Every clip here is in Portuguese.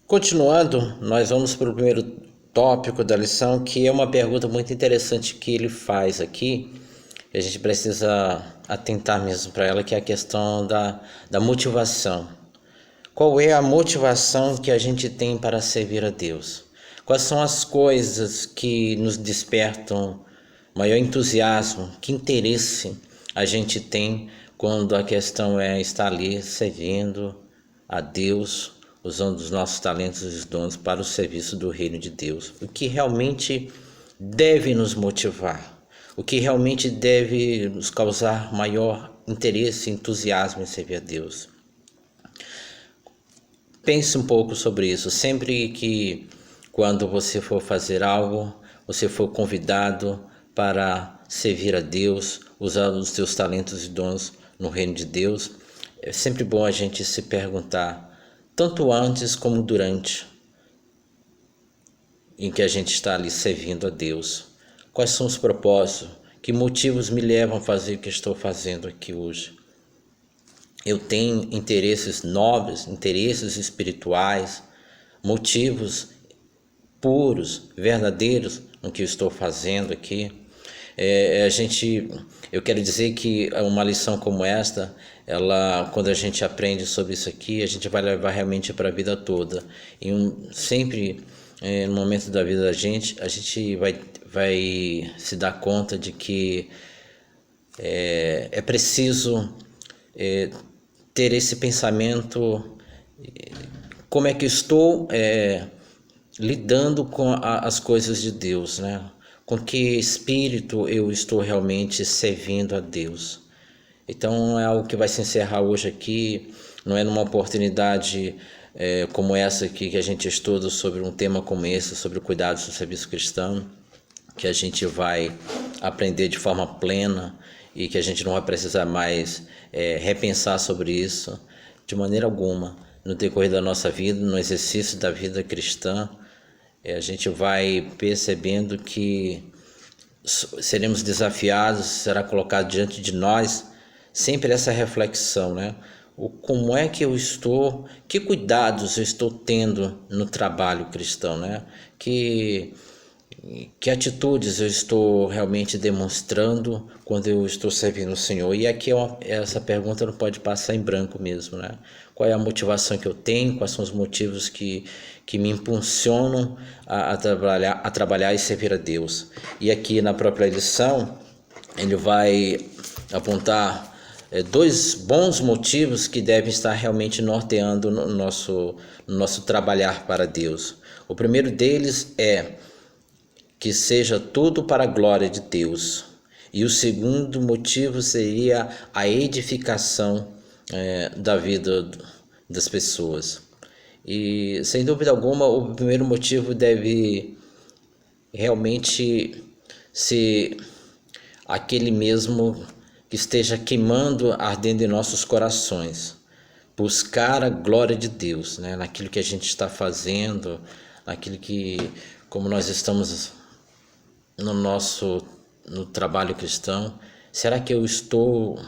Continuando, nós vamos para o primeiro tópico da lição, que é uma pergunta muito interessante que ele faz aqui, e a gente precisa atentar mesmo para ela, que é a questão da motivação. Qual é a motivação que a gente tem para servir a Deus? Quais são as coisas que nos despertam maior entusiasmo, que interesse a gente tem quando a questão é estar ali servindo a Deus, usando os nossos talentos e os dons para o serviço do reino de Deus? O que realmente deve nos motivar? O que realmente deve nos causar maior interesse e entusiasmo em servir a Deus? Pense um pouco sobre isso. Sempre que, quando você for fazer algo, você for convidado para servir a Deus, usar os seus talentos e dons no reino de Deus, é sempre bom a gente se perguntar, tanto antes como durante, em que a gente está ali servindo a Deus, quais são os propósitos, que motivos me levam a fazer o que estou fazendo aqui hoje? Eu tenho interesses nobres, interesses espirituais, motivos puros, verdadeiros no que eu estou fazendo aqui. Eu quero dizer que uma lição como esta, quando a gente aprende sobre isso aqui, a gente vai levar realmente para a vida toda. Sempre no momento da vida da gente, a gente vai se dar conta de que é preciso ter esse pensamento, como é que eu estou lidando com as coisas de Deus, né? Com que espírito eu estou realmente servindo a Deus. Então é algo que vai se encerrar hoje aqui, não é numa oportunidade como essa aqui que a gente estuda sobre um tema como esse, sobre o cuidado do serviço cristão, que a gente vai aprender de forma plena e que a gente não vai precisar mais repensar sobre isso de maneira alguma. No decorrer da nossa vida, no exercício da vida cristã, a gente vai percebendo que seremos desafiados, será colocado diante de nós sempre essa reflexão, né? Como é que eu estou, que cuidados eu estou tendo no trabalho cristão, né? Que atitudes eu estou realmente demonstrando quando eu estou servindo o Senhor? E aqui essa pergunta não pode passar em branco mesmo, né? Qual é a motivação que eu tenho? Quais são os motivos que me impulsionam a trabalhar e servir a Deus? E aqui na própria lição, ele vai apontar dois bons motivos que devem estar realmente norteando no nosso trabalhar para Deus. O primeiro deles é que seja tudo para a glória de Deus. E o segundo motivo seria a edificação da vida das pessoas. E sem dúvida alguma, o primeiro motivo deve realmente ser aquele mesmo que esteja queimando, ardendo em nossos corações. Buscar a glória de Deus, né? Naquilo que a gente está fazendo, naquilo que, como nós estamos no trabalho cristão, será que eu estou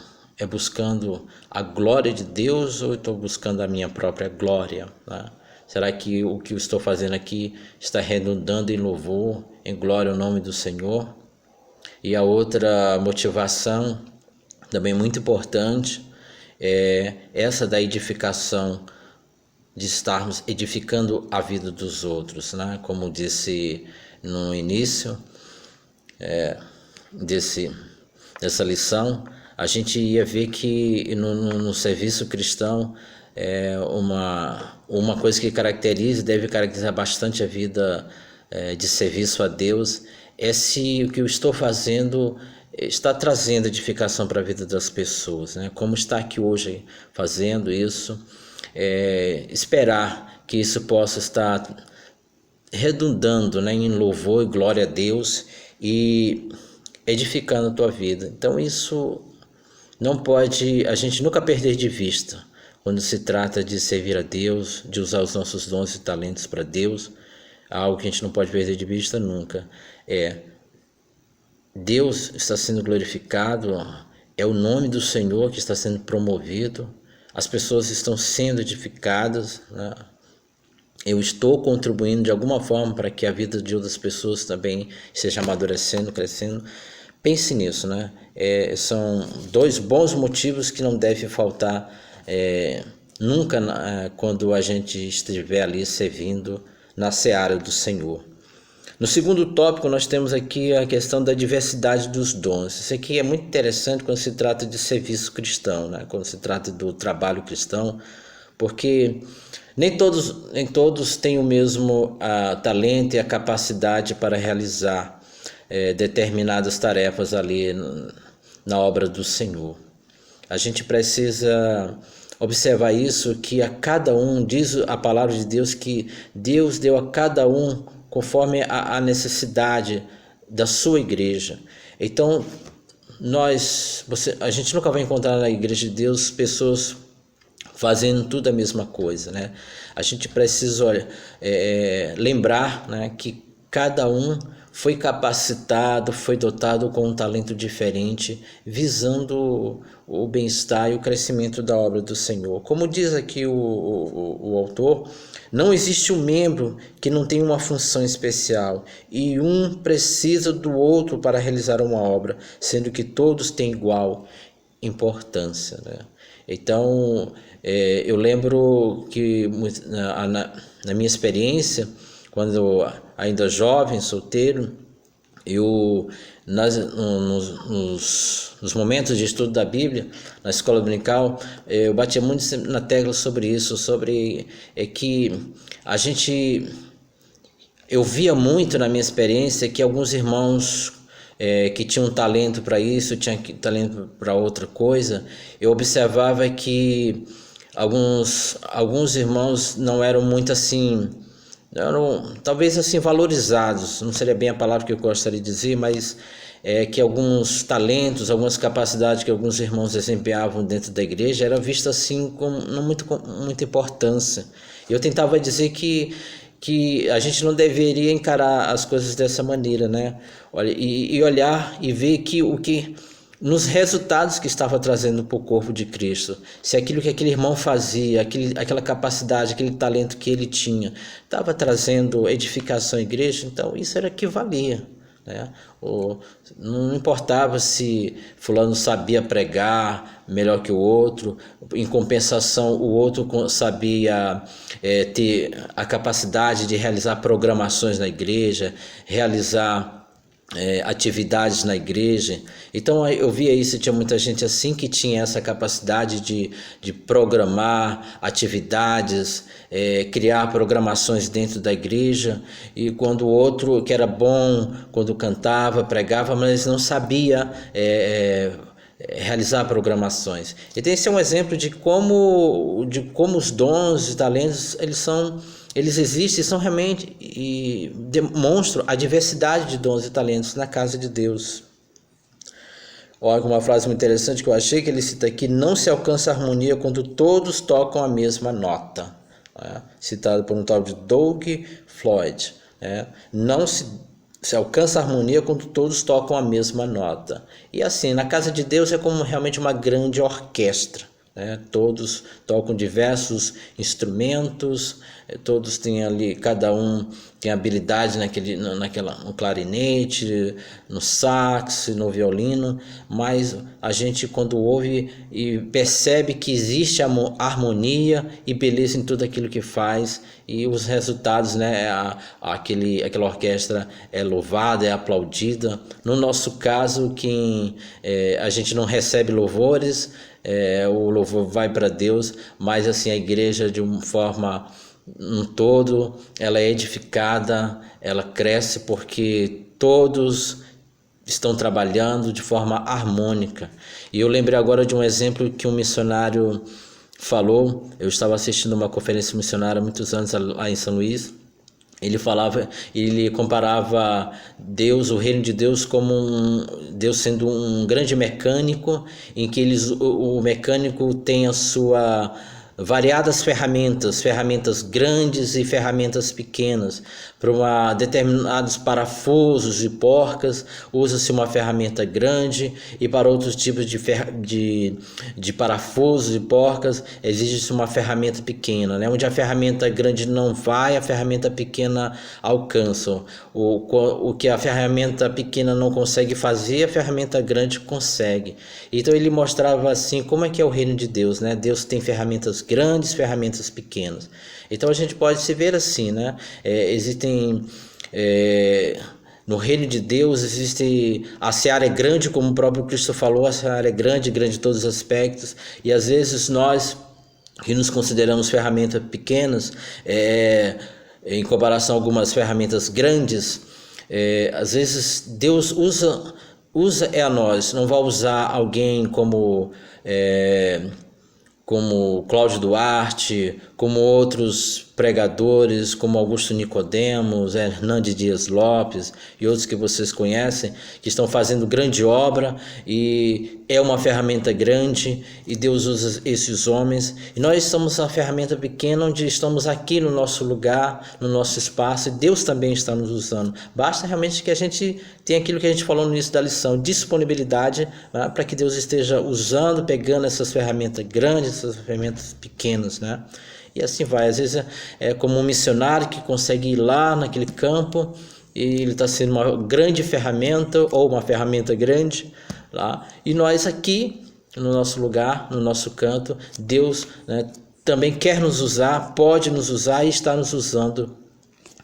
buscando a glória de Deus ou estou buscando a minha própria glória, né? Será que o que eu estou fazendo aqui está redundando em louvor, em glória ao nome do Senhor? E a outra motivação, também muito importante, é essa da edificação, de estarmos edificando a vida dos outros, né? Como disse no início dessa lição, a gente ia ver que no serviço cristão uma coisa que deve caracterizar bastante a vida de serviço a Deus é se o que eu estou fazendo está trazendo edificação para a vida das pessoas, né? Como está aqui hoje fazendo isso, esperar que isso possa estar redundando, né, em louvor e glória a Deus e edificando a tua vida. Então isso não pode a gente nunca perder de vista quando se trata de servir a Deus, de usar os nossos dons e talentos para Deus. Algo que a gente não pode perder de vista nunca Deus está sendo glorificado, é o nome do Senhor que está sendo promovido, as pessoas estão sendo edificadas, né? eu estou contribuindo de alguma forma para que a vida de outras pessoas também esteja amadurecendo, crescendo. Pense nisso, né? São dois bons motivos que não devem faltar nunca quando a gente estiver ali servindo na seara do Senhor. No segundo tópico, nós temos aqui a questão da diversidade dos dons. Isso aqui é muito interessante quando se trata de serviço cristão, né? Quando se trata do trabalho cristão, porque nem todos têm o mesmo talento e a capacidade para realizar determinadas tarefas ali na obra do Senhor. A gente precisa observar isso, que a cada um, diz a palavra de Deus, que Deus deu a cada um conforme a necessidade da sua igreja. Então, a gente nunca vai encontrar na igreja de Deus pessoas fazendo tudo a mesma coisa, né? A gente precisa lembrar, né, que cada um foi capacitado, foi dotado com um talento diferente, visando o bem-estar e o crescimento da obra do Senhor. Como diz aqui o autor, não existe um membro que não tenha uma função especial, e um precisa do outro para realizar uma obra, sendo que todos têm igual importância, né? Então, eu lembro que na minha experiência, quando ainda jovem, solteiro, eu nos momentos de estudo da Bíblia, na escola dominical, eu batia muito na tecla sobre isso, sobre que eu via muito na minha experiência que alguns irmãos que tinham talento para isso, tinham talento para outra coisa, eu observava que alguns irmãos não eram muito assim, eram talvez assim valorizados, não seria bem a palavra que eu gostaria de dizer, mas que alguns talentos, algumas capacidades que alguns irmãos desempenhavam dentro da igreja era vista assim com muita importância. Eu tentava dizer que a gente não deveria encarar as coisas dessa maneira, né? Olha, e olhar e ver nos resultados que estava trazendo para o corpo de Cristo, se aquilo que aquele irmão fazia, aquela capacidade, aquele talento que ele tinha, estava trazendo edificação à igreja, então isso era que valia, né? Não importava se fulano sabia pregar melhor que o outro, em compensação o outro sabia ter a capacidade de realizar programações na igreja, realizar atividades na igreja. Então eu via isso, tinha muita gente assim que tinha essa capacidade de programar atividades, criar programações dentro da igreja, e quando o outro que era bom, quando cantava, pregava, mas não sabia realizar programações. Então esse é um exemplo de como os dons e talentos eles existem, são realmente, e demonstram a diversidade de dons e talentos na casa de Deus. Olha uma frase muito interessante que eu achei, que ele cita aqui: não se alcança harmonia quando todos tocam a mesma nota. Citado por um tal de Doug Floyd. Não se alcança harmonia quando todos tocam a mesma nota. E assim, na casa de Deus é como realmente uma grande orquestra. Todos tocam diversos instrumentos, todos têm ali, cada um tem habilidade no clarinete, no sax, no violino, mas a gente, quando ouve e percebe que existe harmonia e beleza em tudo aquilo que faz, e os resultados, aquela orquestra é louvada, é aplaudida. No nosso caso, a gente não recebe louvores, o louvor vai para Deus, mas assim, a igreja, de uma forma um todo, ela é edificada, ela cresce porque todos estão trabalhando de forma harmônica. E eu lembrei agora de um exemplo que um missionário falou. Eu estava assistindo uma conferência missionária há muitos anos lá em São Luís. Ele comparava Deus, o reino de Deus, como Deus sendo um grande mecânico, em que o mecânico tem a sua variadas ferramentas, ferramentas grandes e ferramentas pequenas. Para determinados parafusos e porcas, usa-se uma ferramenta grande, e para outros tipos de parafusos e porcas, exige-se uma ferramenta pequena, né? Onde a ferramenta grande não vai, a ferramenta pequena alcança. O que a ferramenta pequena não consegue fazer, a ferramenta grande consegue. Então ele mostrava assim como é que é o reino de Deus, né? Deus tem ferramentas grandes, ferramentas pequenas. Então a gente pode se ver assim, né? No reino de Deus existe, a seara é grande, como o próprio Cristo falou, a seara é grande, grande em todos os aspectos, e às vezes nós que nos consideramos ferramentas pequenas, em comparação a algumas ferramentas grandes, às vezes Deus usa a nós, não vai usar alguém como Cláudio Duarte, como outros pregadores, como Augusto Nicodemos, Hernandes Dias Lopes e outros que vocês conhecem, que estão fazendo grande obra, e é uma ferramenta grande, e Deus usa esses homens, e nós somos a ferramenta pequena, onde estamos aqui no nosso lugar, no nosso espaço, e Deus também está nos usando. Basta realmente que a gente tenha aquilo que a gente falou no início da lição, disponibilidade, né, para que Deus esteja usando, pegando essas ferramentas grandes, essas ferramentas pequenas, né? E assim vai. Às vezes é como um missionário que consegue ir lá naquele campo, e ele está sendo uma grande ferramenta, ou uma ferramenta grande lá, e nós aqui no nosso lugar, no nosso canto, Deus, né, também quer nos usar, pode nos usar e está nos usando.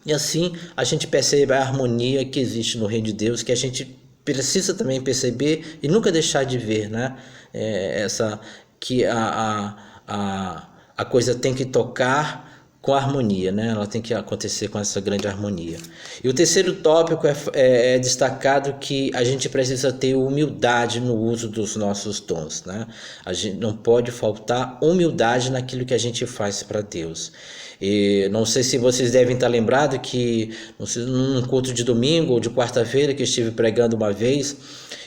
E assim a gente percebe a harmonia que existe no reino de Deus, que a gente precisa também perceber e nunca deixar de ver, né? Que a coisa tem que tocar com harmonia, né? Ela tem que acontecer com essa grande harmonia. E o terceiro tópico é destacado que a gente precisa ter humildade no uso dos nossos dons, né? A gente não pode faltar humildade naquilo que a gente faz para Deus. E não sei se vocês devem estar lembrados que num culto de domingo ou de quarta-feira que eu estive pregando uma vez,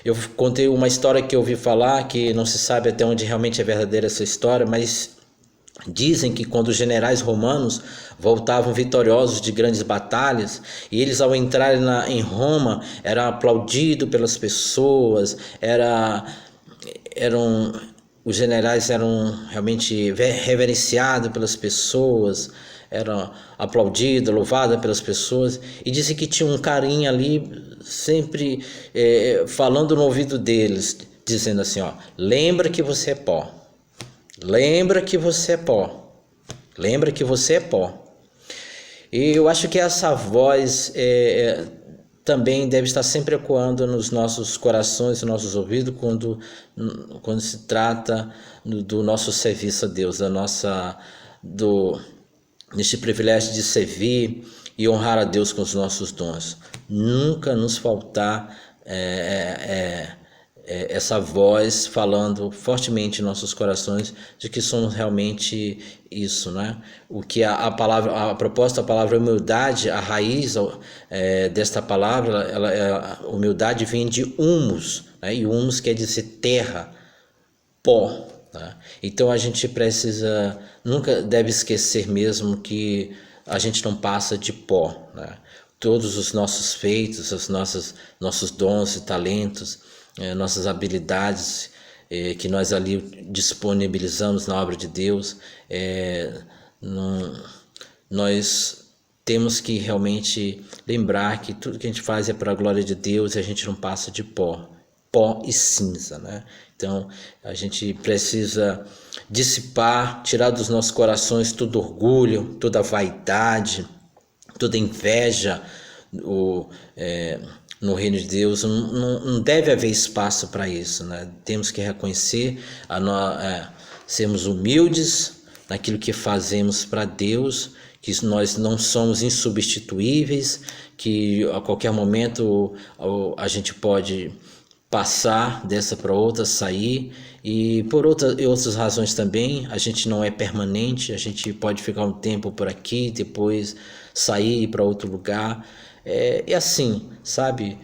eu contei uma história que eu ouvi falar, que não se sabe até onde realmente é verdadeira essa história, mas dizem que quando os generais romanos voltavam vitoriosos de grandes batalhas, e eles ao entrarem em Roma eram aplaudidos pelas pessoas, os generais eram realmente reverenciados pelas pessoas, eram aplaudidos, louvados pelas pessoas, e dizem que tinha um carinha ali sempre falando no ouvido deles, dizendo assim, ó, lembra que você é pó. Lembra que você é pó. Lembra que você é pó. E eu acho que essa voz também deve estar sempre ecoando nos nossos corações, nos nossos ouvidos, quando se trata do nosso serviço a Deus, neste privilégio de servir e honrar a Deus com os nossos dons. Nunca nos faltar essa voz falando fortemente em nossos corações de que somos realmente isso, né? O que a proposta da palavra humildade, a raiz desta palavra, humildade vem de humus, né? E humus quer dizer terra, pó, né? Então a gente nunca deve esquecer mesmo que a gente não passa de pó, né? Todos os nossos feitos, nossos dons e talentos, nossas habilidades que nós ali disponibilizamos na obra de Deus, nós temos que realmente lembrar que tudo que a gente faz é para a glória de Deus, e a gente não passa de pó e cinza, né? Então a gente precisa dissipar, tirar dos nossos corações todo orgulho, toda vaidade, toda inveja. No reino de Deus não deve haver espaço para isso, né? Temos que reconhecer, sermos humildes naquilo que fazemos para Deus, que nós não somos insubstituíveis, que a qualquer momento a gente pode passar dessa para outra, sair, e por outras razões também. A gente não é permanente, a gente pode ficar um tempo por aqui, depois sair para outro lugar. É assim, sabe?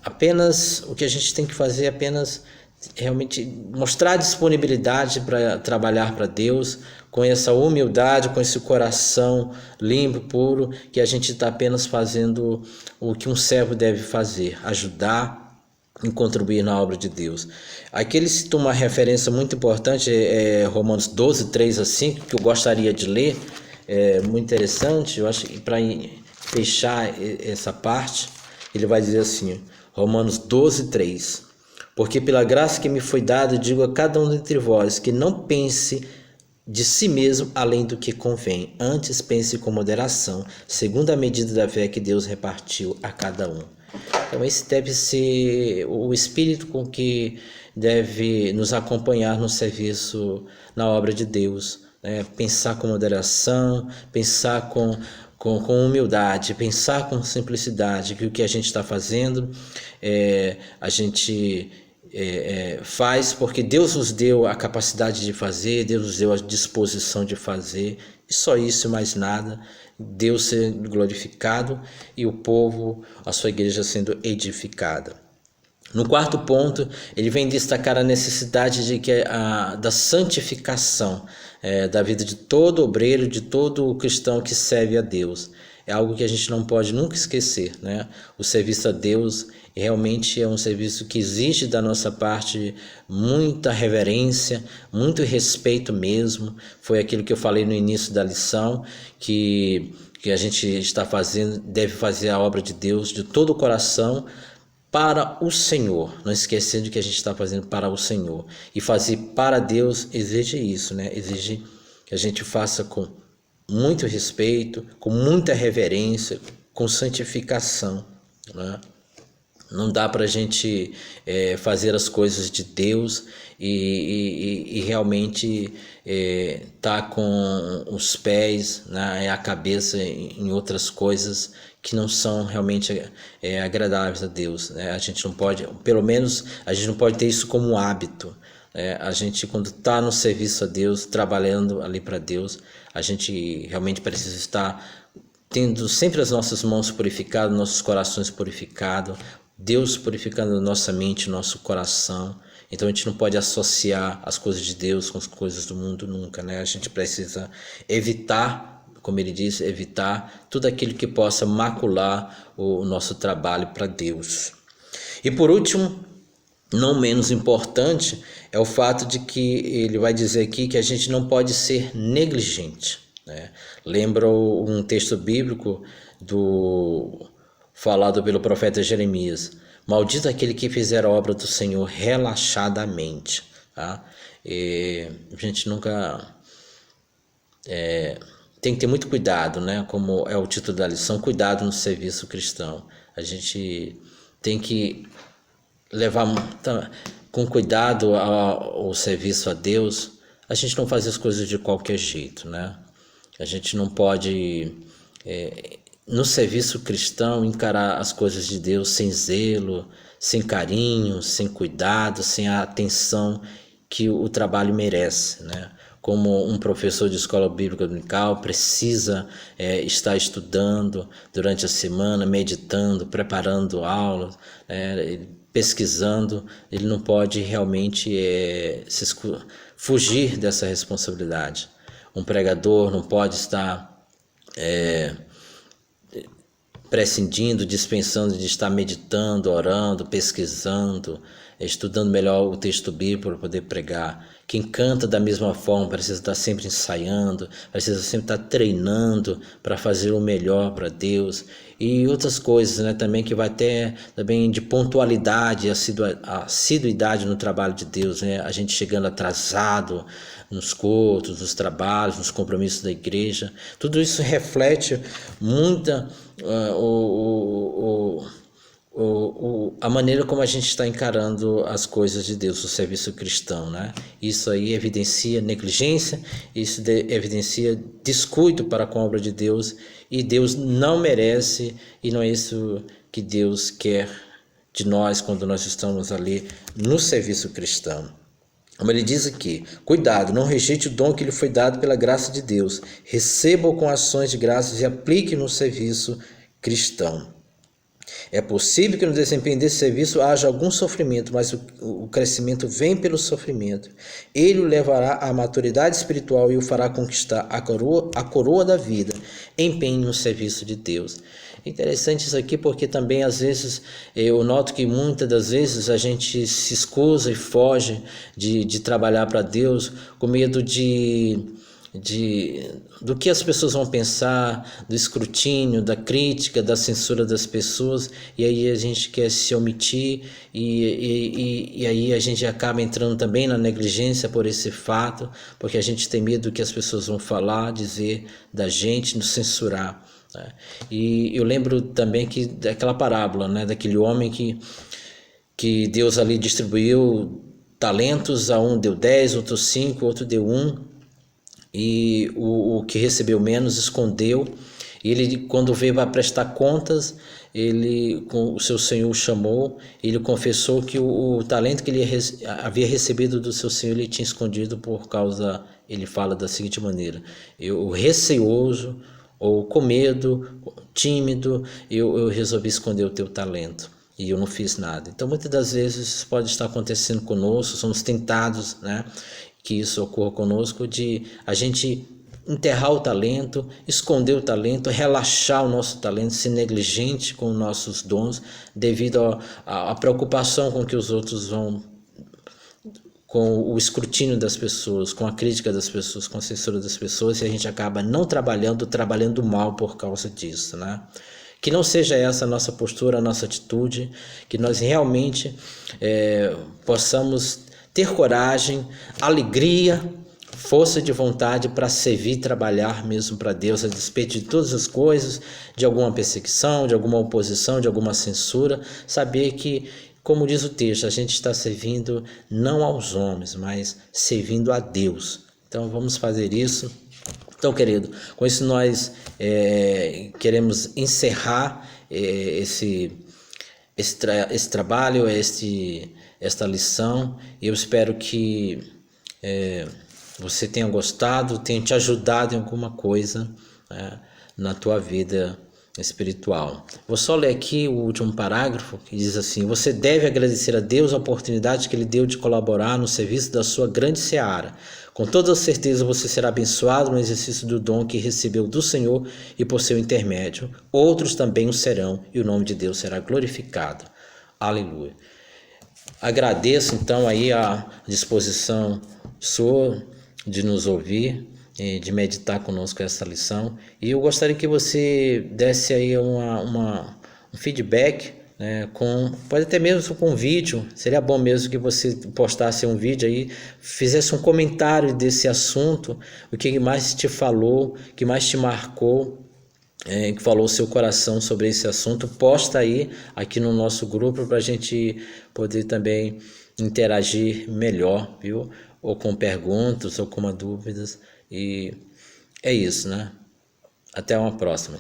Apenas o que a gente tem que fazer é apenas realmente mostrar disponibilidade para trabalhar para Deus, com essa humildade, com esse coração limpo, puro, que a gente está apenas fazendo o que um servo deve fazer, ajudar e contribuir na obra de Deus. Aqui ele cita uma referência muito importante, Romanos 12, 3 a 5, que eu gostaria de ler, é muito interessante. Eu acho que para fechar essa parte, ele vai dizer assim, Romanos 12, 3: porque pela graça que me foi dada, digo a cada um dentre vós, que não pense de si mesmo além do que convém, antes pense com moderação, segundo a medida da fé que Deus repartiu a cada um. Então esse deve ser o espírito com que deve nos acompanhar no serviço, na obra de Deus, né? Pensar com moderação, pensar com humildade, pensar com simplicidade, que o que a gente está fazendo, a gente faz porque Deus nos deu a capacidade de fazer, Deus nos deu a disposição de fazer, e só isso e mais nada. Deus sendo glorificado e o povo, a sua igreja sendo edificada. No quarto ponto, ele vem destacar a necessidade da santificação da vida de todo obreiro, de todo cristão que serve a Deus. É algo que a gente não pode nunca esquecer, né? O serviço a Deus realmente é um serviço que exige da nossa parte muita reverência, muito respeito mesmo. Foi aquilo que eu falei no início da lição, que a gente está fazendo, deve fazer a obra de Deus de todo o coração, para o Senhor, não esquecendo que a gente está fazendo para o Senhor. E fazer para Deus exige isso, né? Exige que a gente faça com muito respeito, com muita reverência, com santificação, né? Não dá para a gente fazer as coisas de Deus e realmente tá com os pés, né, a cabeça em outras coisas que não são realmente agradáveis a Deus, né? A gente não pode, pelo menos a gente não pode ter isso como hábito. A gente, quando está no serviço a Deus, trabalhando ali para Deus, a gente realmente precisa estar tendo sempre as nossas mãos purificadas, nossos corações purificados, Deus purificando nossa mente, nosso coração. Então a gente não pode associar as coisas de Deus com as coisas do mundo nunca, né? A gente precisa evitar, como ele diz, evitar tudo aquilo que possa macular o nosso trabalho para Deus. E por último, não menos importante, é o fato de que ele vai dizer aqui que a gente não pode ser negligente, né? Lembra um texto bíblico falado pelo profeta Jeremias: maldito aquele que fizer a obra do Senhor relaxadamente, tá? A gente nunca tem que ter muito cuidado, né? Como é o título da lição, cuidado no serviço cristão. A gente tem que levar com cuidado ao serviço a Deus. A gente não faz as coisas de qualquer jeito, né? A gente não pode no serviço cristão encarar as coisas de Deus sem zelo, sem carinho, sem cuidado, sem a atenção que o trabalho merece, né? Como um professor de escola bíblica dominical precisa estar estudando durante a semana, meditando, preparando aulas, pesquisando. Ele não pode realmente fugir dessa responsabilidade. Um pregador não pode estar prescindindo, dispensando de estar meditando, orando, pesquisando, estudando melhor o texto bíblico para poder pregar. Quem canta da mesma forma precisa estar sempre ensaiando, precisa sempre estar treinando para fazer o melhor para Deus. E outras coisas, né, também que vai ter também de pontualidade, assiduidade no trabalho de Deus, né? A gente chegando atrasado nos cultos, nos trabalhos, nos compromissos da igreja. Tudo isso reflete muita a maneira como a gente está encarando as coisas de Deus, o serviço cristão, né? Isso aí evidencia negligência, isso evidencia descuido para com a obra de Deus, e Deus não merece, e não é isso que Deus quer de nós quando nós estamos ali no serviço cristão. Como ele diz aqui: cuidado, não rejeite o dom que lhe foi dado pela graça de Deus, receba-o com ações de graças e aplique no serviço cristão. É possível que no desempenho desse serviço haja algum sofrimento, mas o crescimento vem pelo sofrimento. Ele o levará à maturidade espiritual e o fará conquistar a coroa da vida. Empenhe no serviço de Deus. É interessante isso aqui porque também às vezes eu noto que muitas das vezes a gente se escusa e foge de trabalhar para Deus com medo do que as pessoas vão pensar, do escrutínio, da crítica, da censura das pessoas, e aí a gente quer se omitir e aí a gente acaba entrando também na negligência por esse fato, porque a gente tem medo do que as pessoas vão falar, dizer da gente, nos censurar, né? E eu lembro também que daquela parábola, né, daquele homem que Deus ali distribuiu talentos, a um deu 10, outro 5, outro deu 1, e o que recebeu menos escondeu. E ele, quando veio para prestar contas, o seu senhor chamou, ele confessou que o talento que ele havia recebido do seu senhor ele tinha escondido por causa, ele fala da seguinte maneira: eu receoso ou com medo, tímido, eu resolvi esconder o teu talento e eu não fiz nada. Então muitas das vezes isso pode estar acontecendo conosco, somos tentados, né, que isso ocorra conosco, de a gente enterrar o talento, esconder o talento, relaxar o nosso talento, ser negligente com os nossos dons devido à preocupação com que os outros vão, com o escrutínio das pessoas, com a crítica das pessoas, com a censura das pessoas, e a gente acaba não trabalhando mal por causa disso, né? Que não seja essa a nossa postura, a nossa atitude, que nós realmente possamos ter coragem, alegria, força de vontade para servir e trabalhar mesmo para Deus, a despeito de todas as coisas, de alguma perseguição, de alguma oposição, de alguma censura, saber que, como diz o texto, a gente está servindo não aos homens, mas servindo a Deus. Então vamos fazer isso. Então, querido, com isso nós queremos encerrar esse trabalho, esta lição. Eu espero que você tenha gostado, tenha te ajudado em alguma coisa, né, na tua vida espiritual. Vou só ler aqui o último parágrafo, que diz assim: você deve agradecer a Deus a oportunidade que Ele deu de colaborar no serviço da sua grande seara. Com toda certeza você será abençoado no exercício do dom que recebeu do Senhor e por seu intermédio. Outros também o serão e o nome de Deus será glorificado. Aleluia. Agradeço então aí a disposição sua de nos ouvir, de meditar conosco essa lição, e eu gostaria que você desse aí um feedback, né, pode até mesmo com um vídeo. Seria bom mesmo que você postasse um vídeo aí, fizesse um comentário desse assunto, o que mais te falou, o que mais te marcou, que falou o seu coração sobre esse assunto. Posta aí aqui no nosso grupo para a gente poder também interagir melhor, viu? Ou com perguntas ou com dúvidas. E é isso, né? Até uma próxima.